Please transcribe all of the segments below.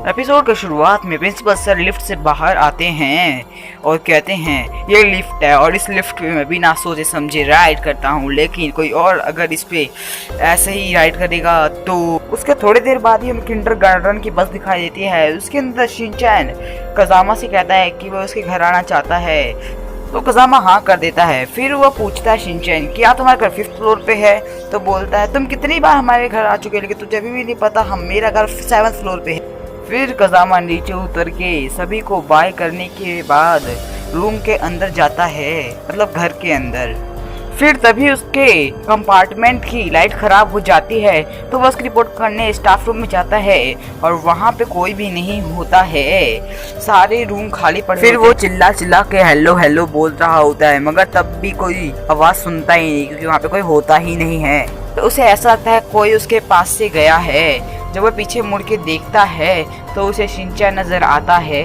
Episode की शुरुआत में प्रिंसिपल सर लिफ्ट से बाहर आते हैं और कहते हैं ये लिफ्ट है और इस लिफ्ट में मैं बिना सोचे समझे राइड करता हूँ, लेकिन कोई और अगर इस पे ऐसे ही राइड करेगा तो। उसके थोड़ी देर बाद ही हमें किंडरगार्टन की बस दिखाई देती है। उसके अंदर शिनचैन कजामा से कहता है कि वह उसके घर आना चाहता है, तो कजामा हाँ कर देता है। फिर वह पूछता है शिनचैन कि आप तुम्हारा घर 5th फ्लोर पे है, तो बोलता है तुम कितनी बार हमारे घर आ चुके, लेकिन तुझे अभी भी नहीं पता हम मेरा घर 7th फ्लोर पे है। फिर कजामा नीचे उतर के सभी को बाय करने के बाद रूम के अंदर जाता है, मतलब घर के अंदर। फिर तभी उसके कंपार्टमेंट की लाइट खराब हो जाती है, तो वह उसकी रिपोर्ट करने स्टाफ रूम में जाता है और वहाँ पे कोई भी नहीं होता है, सारे रूम खाली पड़े। फिर वो चिल्ला चिल्ला के हेलो हेलो बोल रहा होता है, मगर तब भी कोई आवाज़ सुनता ही नहीं, क्योंकि वहाँ पे कोई होता ही नहीं है। तो उसे ऐसा लगता है कोई उसके पास से गया है। जब वह पीछे मुड़ के देखता है तो उसे शिनचैन नजर आता है।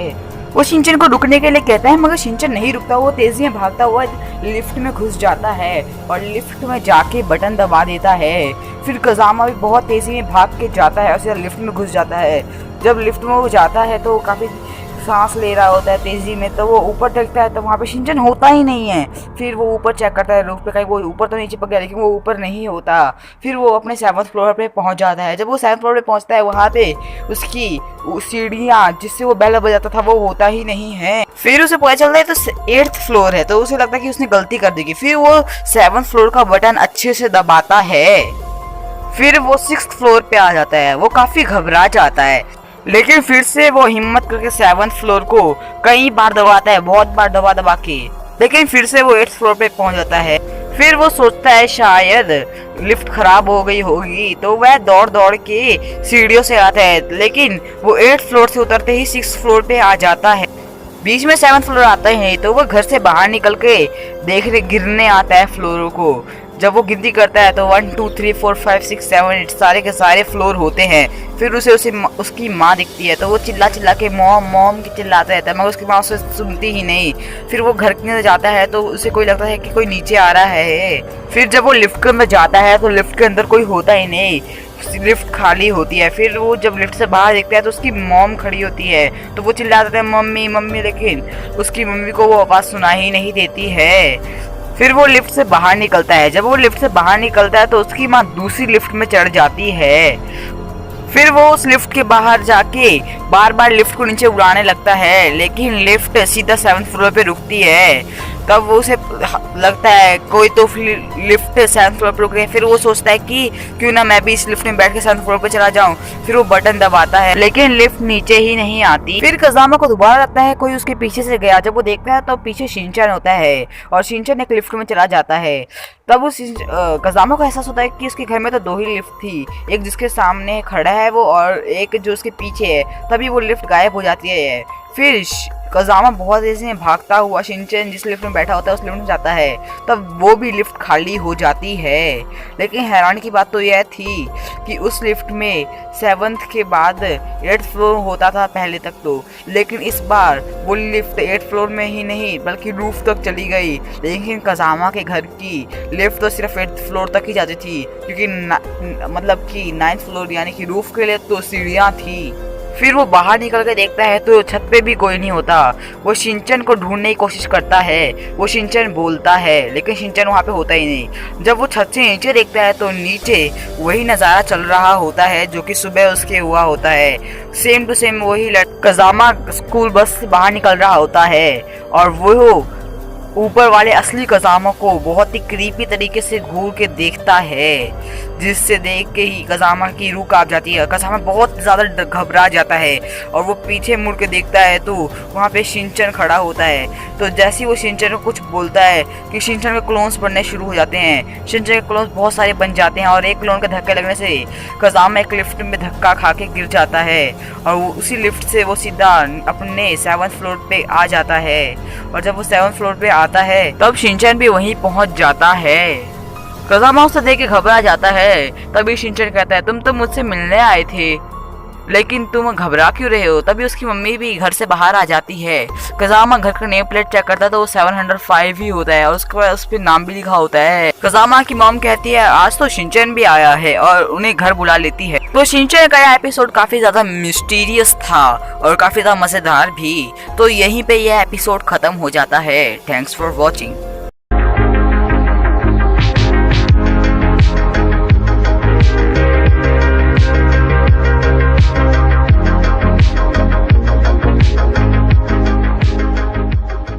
वो शिनचैन को रुकने के लिए कहता है, मगर शिनचैन नहीं रुकता। वो तेजी में भागता हुआ लिफ्ट में घुस जाता है और लिफ्ट में जाके बटन दबा देता है। फिर कजामा भी बहुत तेजी में भाग के जाता है और सीधा लिफ्ट में घुस जाता है। जब लिफ्ट में वो जाता है तो काफी सांस ले रहा होता है तेजी में, तो वो ऊपर देखता है तो वहाँ पे शिनचैन होता ही नहीं है। फिर वो ऊपर चेक करता है रूफ पे, कहीं वो ऊपर तो नहीं चिपक गया, लेकिन वो ऊपर नहीं होता। फिर वो अपने 7th फ्लोर पे पहुंच जाता है। जब वो 7th फ्लोर पे पहुंचता है, वहाँ पे उसकी सीढ़ियाँ जिससे वो बेल बजाता था वो होता ही नहीं है। फिर उसे पता चलता है तो 8th फ्लोर है, तो उसे लगता है कि उसने गलती कर दी। फिर वो 7th फ्लोर का बटन अच्छे से दबाता है। फिर वो 6th फ्लोर पे आ जाता है। वो काफी घबरा जाता है, लेकिन फिर से वो हिम्मत करके 7th फ्लोर को कई बार दबाता है, बहुत बार दबा के, लेकिन फिर से वो 8th फ्लोर पे पहुंच जाता है। फिर वो सोचता है शायद लिफ्ट खराब हो गई होगी, तो वह दौड़ दौड़ के सीढ़ियों से आता है, लेकिन वो 8th फ्लोर से उतरते ही 6th फ्लोर पे आ जाता है। बीच में 7th फ्लोर आता है, तो वह घर से बाहर निकल के देखने गिरने आता है फ्लोरों को। जब वो गिनती करता है तो 1 2 3 4 5 6 7 8 सारे के सारे फ्लोर होते हैं। फिर उसे उसकी माँ दिखती है, तो वो चिल्ला चिल्ला के मॉम मॉम की चिल्लाता रहता है, मगर उसकी माँ उसे सुनती ही नहीं। फिर वो घर के अंदर जाता है तो उसे कोई लगता है कि कोई नीचे आ रहा है। फिर जब वो लिफ्ट के अंदर जाता है तो लिफ्ट के अंदर कोई होता ही नहीं, लिफ्ट खाली होती है। फिर वो जब लिफ्ट से बाहर देखता है तो उसकी मॉम खड़ी होती है, तो वो चिल्लाता है मम्मी मम्मी, लेकिन उसकी मम्मी को वो आवाज़ सुनाई ही नहीं देती है। फिर वो लिफ्ट से बाहर निकलता है। जब वो लिफ्ट से बाहर निकलता है तो उसकी माँ दूसरी लिफ्ट में चढ़ जाती है। फिर वो उस लिफ्ट के बाहर जाके बार बार लिफ्ट को नीचे उड़ाने लगता है, लेकिन लिफ्ट सीधा 7th फ्लोर पे रुकती है। तब वो उसे लगता है कोई तो लिफ्ट 7th फ्लोर पे रुक गई। फिर वो सोचता है कि क्यों ना मैं भी इस लिफ्ट में बैठ के 7th फ्लोर पे चला जाऊं। फिर वो बटन दबाता है, लेकिन लिफ्ट नीचे ही नहीं आती। फिर कजामा को दोबारा लगता है कोई उसके पीछे से गया। जब वो देखता है तो पीछे शिनचैन होता है और शिनचैन एक लिफ्ट में चला जाता है। तब उस कजामा को एहसास होता है कि उसके घर में तो 2 ही लिफ्ट थी, एक जिसके सामने खड़ा है वो और एक जो उसके पीछे है। तभी वो लिफ्ट गायब हो जाती है। फिर कजामा बहुत तेजी में भागता हुआ शिनचैन जिस लिफ्ट में बैठा होता है उस लिफ्ट में जाता है, तब वो भी लिफ्ट खाली हो जाती है। लेकिन हैरान की बात तो यह थी कि उस लिफ्ट में 7th के बाद 8th फ्लोर होता था पहले तक तो, लेकिन इस बार वो लिफ्ट 8th फ्लोर में ही नहीं बल्कि रूफ तक चली गई। लेकिन कजामा के घर की लिफ्ट तो सिर्फ 8th फ्लोर तक ही जाती थी, क्योंकि मतलब कि 9th फ्लोर यानी कि रूफ के लिए तो सीढ़ियाँ थी। फिर वो बाहर निकल के देखता है तो छत पे भी कोई नहीं होता। वो शिनचैन को ढूंढने की कोशिश करता है, वो शिनचैन बोलता है, लेकिन शिनचैन वहाँ पे होता ही नहीं। जब वो छत से नीचे देखता है तो नीचे वही नज़ारा चल रहा होता है जो कि सुबह उसके हुआ होता है। सेम टू सेम वही कजामा स्कूल बस से बाहर निकल रहा होता है और वो ऊपर वाले असली कजामा को बहुत ही क्रीपी तरीके से घूर के देखता है, जिससे देख के ही कजामा की रूह कांप जाती है। कजामा बहुत ज़्यादा घबरा जाता है और वो पीछे मुड़ के देखता है तो वहाँ पे शिनचैन खड़ा होता है। तो जैसे ही वो शिनचैन को कुछ बोलता है कि शिनचैन के क्लोन्स बनने शुरू हो जाते हैं। शिनचैन के क्लोन्स बहुत सारे बन जाते हैं और एक क्लोन के धक्के लगने से कजामा एक लिफ्ट में धक्का खा के गिर जाता है और वो उसी लिफ्ट से वो सीधा अपने 7th फ्लोर पे आ जाता है। और जब वो 7th फ्लोर पे आता है तब शिनचैन भी वहीं पहुंच जाता है। कजामा उसे देख के घबरा जाता है। तभी शिनचैन कहता है तुम तो मुझसे मिलने आए थे। लेकिन तुम घबरा क्यों रहे हो? तभी उसकी मम्मी भी घर से बाहर आ जाती है। कजामा घर का नेम प्लेट चेक करता है तो वो 705 ही होता है और उसके बाद उस पर नाम भी लिखा होता है। कजामा की मॉम कहती है आज तो शिनचैन भी आया है और उन्हें घर बुला लेती है। तो शिनचैन का यह एपिसोड काफी ज्यादा मिस्टीरियस था और काफी ज्यादा मजेदार भी। तो यहीं पे यह एपिसोड खत्म हो जाता है। Thanks for watching.